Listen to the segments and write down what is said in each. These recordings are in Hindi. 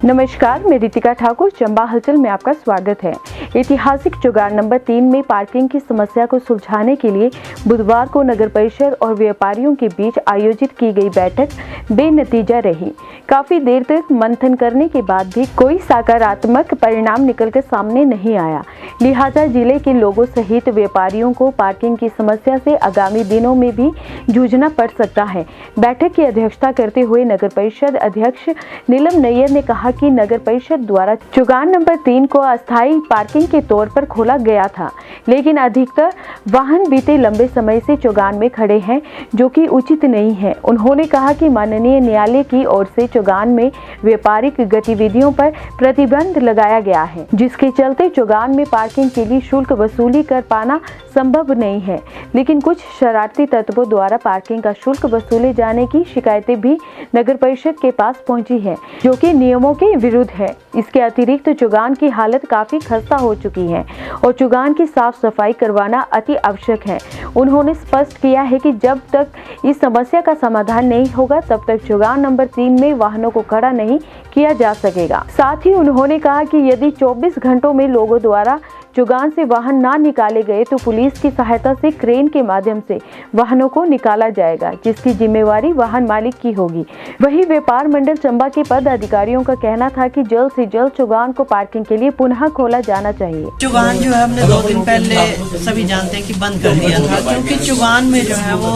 नमस्कार, मैं रितिका ठाकुर। चंबा हलचल में आपका स्वागत है। ऐतिहासिक चौगान नंबर 3 में पार्किंग की समस्या को सुलझाने के लिए बुधवार को नगर परिषद और व्यापारियों के बीच आयोजित की गई बैठक बेनतीजा रही। काफी देर तक मंथन करने के बाद भी कोई सकारात्मक परिणाम निकलकर सामने नहीं आया। लिहाजा जिले के लोगों सहित व्यापारियों को पार्किंग की समस्या से आगामी दिनों में भी जूझना पड़ सकता है। बैठक की अध्यक्षता करते हुए नगर परिषद अध्यक्ष नीलम नैयर ने कहा कि नगर परिषद द्वारा चौगान नंबर 3 को अस्थायी पार्किंग के तौर पर खोला गया था, लेकिन अधिकतर वाहन बीते लंबे समय से चौगान में खड़े हैं, जो कि उचित नहीं है। उन्होंने कहा कि माननीय न्यायालय की ओर से चौगान में व्यापारिक गतिविधियों पर प्रतिबंध लगाया गया है, जिसके चलते चौगान में पार्किंग के लिए शुल्क वसूली कर पाना संभव नहीं है। लेकिन कुछ शरारती तत्वों द्वारा पार्किंग का शुल्क वसूले जाने की शिकायतें भी नगर परिषद के पास पहुंची है, जो कि नियमों के विरुद्ध है। इसके अतिरिक्त चौगान की हालत काफी खस्ता हो चुकी है और चौगान की साफ सफाई करवाना अति आवश्यक है। उन्होंने स्पष्ट किया है कि जब तक इस समस्या का समाधान नहीं होगा, तब तक चौगान नंबर 3 में वाहनों को खड़ा नहीं किया जा सकेगा। साथ ही उन्होंने कहा कि यदि 24 घंटों में लोगों द्वारा चौगान से वाहन ना निकाले गए तो पुलिस की सहायता से क्रेन के माध्यम से वाहनों को निकाला जाएगा, जिसकी जिम्मेवारी वाहन मालिक की होगी। वहीं व्यापार मंडल चंबा के पद अधिकारियों का कहना था कि जल्द से जल्द चौगान को पार्किंग के लिए पुनः खोला जाना चाहिए। चौगान जो है हमने 2 दिन पहले सभी जानते हैं कि बंद कर दिया था, क्योंकि चौगान में जो है वो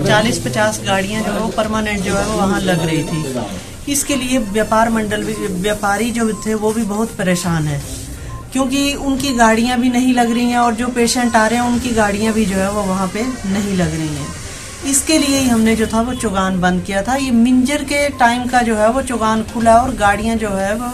40-50 गाड़ियां जो है वो परमानेंट जो है वो वहाँ लग रही थी। इसके लिए व्यापार मंडल व्यापारी जो थे वो भी बहुत परेशान है, क्योंकि उनकी गाड़ियां भी नहीं लग रही हैं और जो पेशेंट आ रहे हैं उनकी गाड़ियां भी जो है वो वहाँ पे नहीं लग रही हैं। इसके लिए ही हमने जो था वो चौगान बंद किया था। ये मिंजर के टाइम का जो है वो चौगान खुला और गाड़ियां जो है वो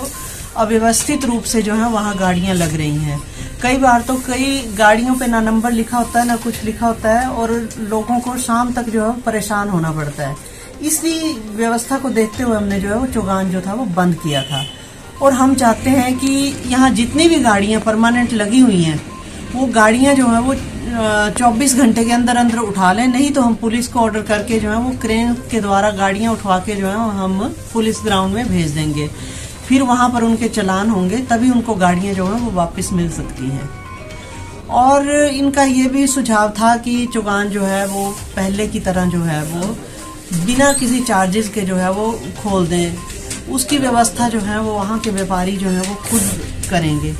अव्यवस्थित रूप से जो है वहाँ गाड़ियां लग रही हैं। कई बार तो कई गाड़ियों पे ना नंबर लिखा होता है ना कुछ लिखा होता है और लोगों को शाम तक जो है परेशान होना पड़ता है। इसलिए व्यवस्था को देखते हुए हमने जो है वो चौगान जो था वो बंद किया था। और हम चाहते हैं कि यहाँ जितनी भी गाड़ियाँ परमानेंट लगी हुई हैं वो गाड़ियाँ जो है वो 24 घंटे के अंदर अंदर उठा लें, नहीं तो हम पुलिस को ऑर्डर करके जो है वो क्रेन के द्वारा गाड़ियाँ उठवा के जो है हम पुलिस ग्राउंड में भेज देंगे। फिर वहाँ पर उनके चालान होंगे, तभी उनको गाड़ियाँ जो है वो वापस मिल सकती हैं। और इनका ये भी सुझाव था कि चौगान जो है वो पहले की तरह जो है वो बिना किसी चार्जेस के जो है वो खोल दें। उसकी व्यवस्था जो है वो वहाँ के व्यापारी जो है वो खुद करेंगे।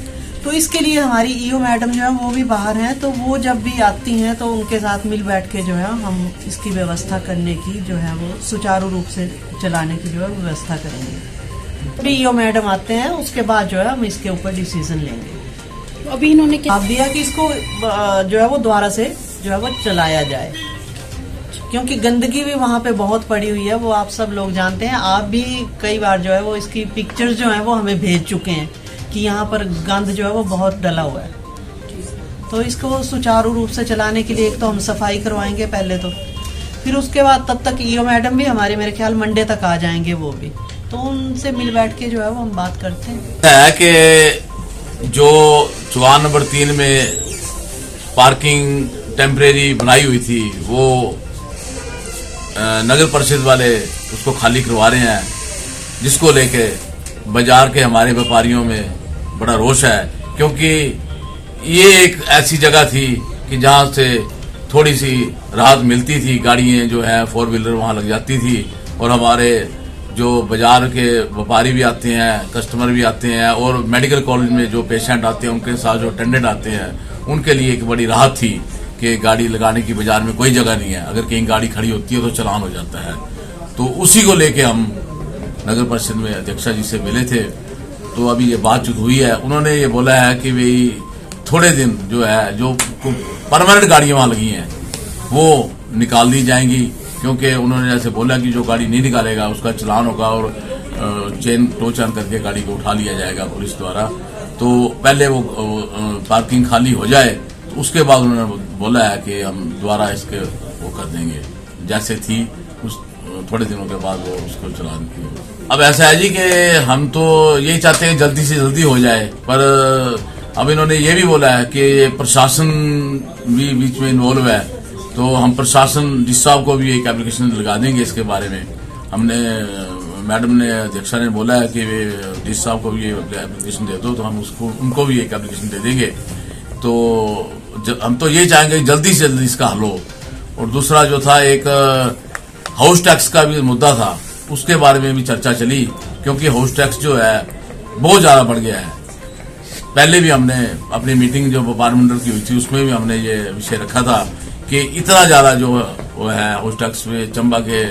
तो इसके लिए हमारी ईओ मैडम जो है वो भी बाहर हैं, तो वो जब भी आती हैं तो उनके साथ मिल बैठ के जो है हम इसकी व्यवस्था करने की जो है वो सुचारू रूप से चलाने की जो है व्यवस्था करेंगे। अभी ईओ मैडम आते हैं, उसके बाद जो है हम इसके ऊपर डिसीजन लेंगे। अभी इन्होंने क्या दिया कि इसको जो है वो दोबारा से जो है वो चलाया जाए, क्योंकि गंदगी भी वहाँ पे बहुत पड़ी हुई है, वो आप सब लोग जानते हैं। आप भी कई बार जो है वो इसकी पिक्चर्स जो है वो हमें भेज चुके हैं कि यहाँ पर गंद जो है वो बहुत डला हुआ है। तो इसको सुचारू रूप से चलाने के लिए एक तो हम सफाई करवाएंगे पहले, तो फिर उसके बाद तब तक ईओ मैडम भी हमारे मेरे ख्याल मंडे तक आ जाएंगे, वो भी तो उनसे मिल बैठ के जो है वो हम बात करते हैं कि जो चौगान नंबर 3 में पार्किंग टेम्परेरी बनाई हुई थी वो नगर परिषद वाले उसको खाली करवा रहे हैं, जिसको लेके बाजार के हमारे व्यापारियों में बड़ा रोष है। क्योंकि ये एक ऐसी जगह थी कि जहां से थोड़ी सी राहत मिलती थी, गाड़ियां जो है 4 व्हीलर वहां लग जाती थी और हमारे जो बाजार के व्यापारी भी आते हैं, कस्टमर भी आते हैं और मेडिकल कॉलेज में जो पेशेंट आते हैं उनके साथ जो अटेंडेंट आते हैं, उनके लिए एक बड़ी राहत थी कि गाड़ी लगाने की बाजार में कोई जगह नहीं है। अगर कहीं गाड़ी खड़ी होती है तो चालान हो जाता है। तो उसी को लेके हम नगर परिषद में अध्यक्षा जी से मिले थे, तो अभी ये बातचीत हुई है। उन्होंने ये बोला है कि भाई थोड़े दिन जो है जो परमानेंट गाड़ियां वहां लगी हैं वो निकाल दी जाएंगी, क्योंकि उन्होंने जैसे बोला कि जो गाड़ी नहीं निकालेगा उसका चालान होगा और टो चैन करके गाड़ी को उठा लिया जाएगा पुलिस द्वारा। तो पहले वो पार्किंग खाली हो जाए, उसके बाद उन्होंने बोला है कि हम दोबारा इसके वो कर देंगे जैसे थी, उस थोड़े दिनों के बाद वो उसको चला देंगे। अब ऐसा है जी कि हम तो यही चाहते हैं जल्दी से जल्दी हो जाए, पर अब इन्होंने ये भी बोला है कि प्रशासन भी बीच में इन्वॉल्व है, तो हम प्रशासन जिस साहब को भी एक एप्लीकेशन लगा देंगे इसके बारे में। हमने मैडम ने, अध्यक्षा ने बोला है कि डी साहब को भी ये एप्लीकेशन दे दो, तो हम उनको भी एक एप्लीकेशन दे देंगे। तो हम तो ये चाहेंगे जल्दी से जल्दी इसका हल हो। और दूसरा जो था, एक हाउस टैक्स का भी मुद्दा था, उसके बारे में भी चर्चा चली, क्योंकि हाउस टैक्स जो है बहुत ज्यादा बढ़ गया है। पहले भी हमने अपनी मीटिंग जो व्यापार मंडल की हुई थी उसमें भी हमने ये विषय रखा था कि इतना ज्यादा जो वो है हाउस टैक्स में चंबा के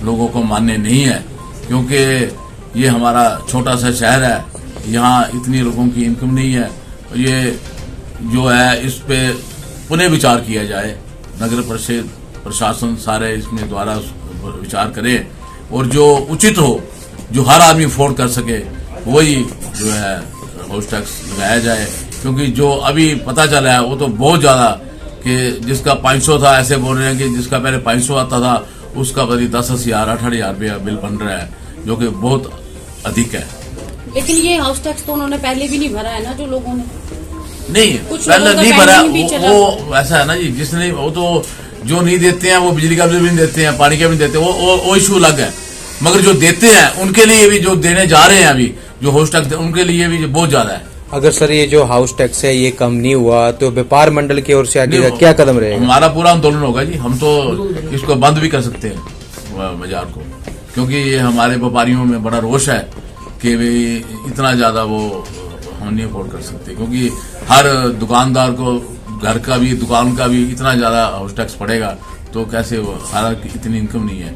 लोगों को मान्य नहीं है, क्योंकि ये हमारा छोटा सा शहर है, यहाँ इतनी लोगों की इनकम नहीं है। ये जो है इस पे पुनः विचार किया जाए, नगर परिषद प्रशासन सारे इसमें द्वारा विचार करे और जो उचित हो, जो हर आदमी अफोर्ड कर सके, वही जो है हाउस टैक्स लगाया जाए। क्योंकि जो अभी पता चला है वो तो बहुत ज्यादा, कि जिसका 500 था, ऐसे बोल रहे हैं कि जिसका पहले 500 आता था उसका करीब 10,000 18,000 रुपया बिल बन रहा है, जो कि बहुत अधिक है। लेकिन ये हाउस टैक्स तो उन्होंने पहले भी नहीं भरा है ना, जो लोगों ने नहीं पहले नहीं भरा, वो ऐसा है ना जी, जिसने वो तो जो नहीं देते हैं वो बिजली का बिल भी नहीं देते हैं, पानी का भी नहीं देते, वो इशू अलग है। मगर जो देते हैं उनके लिए भी, जो देने जा रहे हैं अभी जो हाउस टैक्स, उनके लिए भी बहुत ज्यादा है। अगर सर ये जो हाउस टैक्स है ये कम नहीं हुआ तो व्यापार मंडल की ओर से आगे क्या कदम रहेगा? हमारा पूरा आंदोलन होगा जी। हम तो इसको बंद भी कर सकते हैं बाजार को, क्योंकि ये हमारे व्यापारियों में बड़ा रोष है कि वे इतना ज्यादा वो हम नहीं अफोर्ड कर सकते, क्योंकि हर दुकानदार को घर का भी, दुकान का भी इतना ज्यादा हाउस टैक्स पड़ेगा, तो कैसे वो, सारा इतनी इनकम नहीं है।